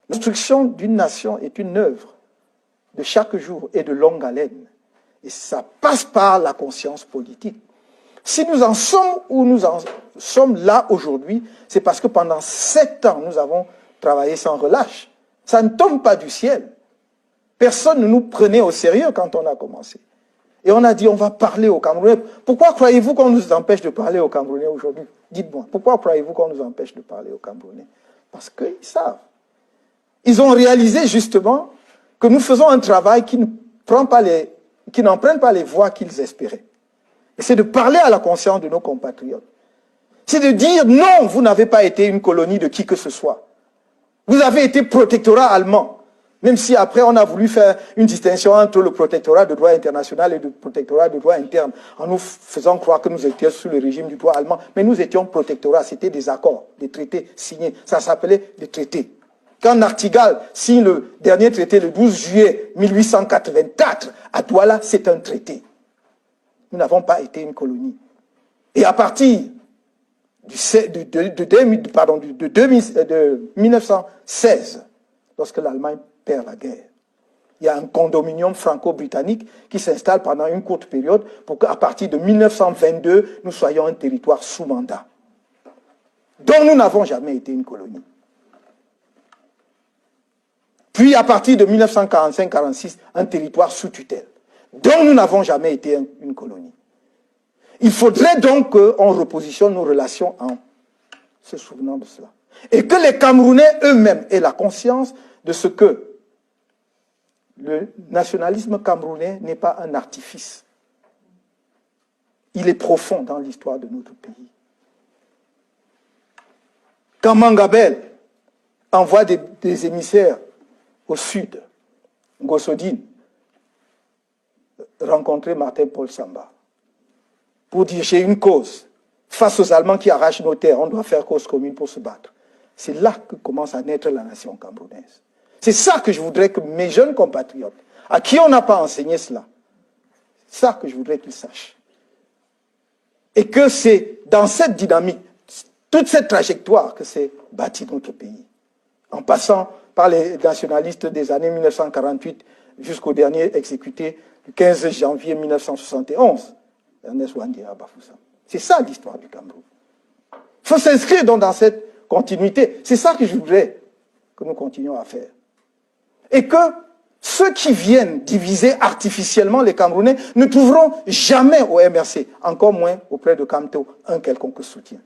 La construction d'une nation est une œuvre de chaque jour et de longue haleine. Et ça passe par la conscience politique. Si nous en sommes où nous en sommes là aujourd'hui, c'est parce que pendant 7 ans, nous avons travaillé sans relâche. Ça ne tombe pas du ciel. Personne ne nous prenait au sérieux quand on a commencé. Et on a dit, on va parler aux Camerounais. Pourquoi croyez-vous qu'on nous empêche de parler aux Camerounais aujourd'hui? Dites-moi, pourquoi croyez-vous qu'on nous empêche de parler aux Camerounais? Parce qu'ils savent. Ils ont réalisé justement que nous faisons un travail qui n'emprunte pas les voies qu'ils espéraient. Et c'est de parler à la conscience de nos compatriotes. C'est de dire, non, vous n'avez pas été une colonie de qui que ce soit. Vous avez été protectorat allemand. Même si après on a voulu faire une distinction entre le protectorat de droit international et le protectorat de droit interne, en nous faisant croire que nous étions sous le régime du droit allemand. Mais nous étions protectorat, c'était des accords, des traités signés. Ça s'appelait des traités. Quand Nachtigal signe le dernier traité le 12 juillet 1884, à Douala, c'est un traité. Nous n'avons pas été une colonie. Et à partir de 1916, lorsque l'Allemagne perd la guerre, il y a un condominium franco-britannique qui s'installe pendant une courte période pour qu'à partir de 1922, nous soyons un territoire sous mandat, dont nous n'avons jamais été une colonie. Puis à partir de 1945-46, un territoire sous tutelle, dont nous n'avons jamais été une colonie. Il faudrait donc qu'on repositionne nos relations en se souvenant de cela. Et que les Camerounais eux-mêmes aient la conscience de ce que le nationalisme camerounais n'est pas un artifice. Il est profond dans l'histoire de notre pays. Quand Mangabel envoie des émissaires au sud, Gossodine, rencontrer Martin-Paul Samba, pour dire j'ai une cause. Face aux Allemands qui arrachent nos terres, on doit faire cause commune pour se battre. C'est là que commence à naître la nation camerounaise. C'est ça que je voudrais que mes jeunes compatriotes, à qui on n'a pas enseigné cela, c'est ça que je voudrais qu'ils sachent. Et que c'est dans cette dynamique, toute cette trajectoire que s'est bâti notre pays. En passant par les nationalistes des années 1948 jusqu'au dernier exécuté le 15 janvier 1971, Ernest Ouandira Bafoussam. C'est ça l'histoire du Cameroun. Il faut s'inscrire donc dans cette continuité. C'est ça que je voudrais que nous continuions à faire. Et que ceux qui viennent diviser artificiellement les Camerounais ne trouveront jamais au MRC, encore moins auprès de Camto, un quelconque soutien.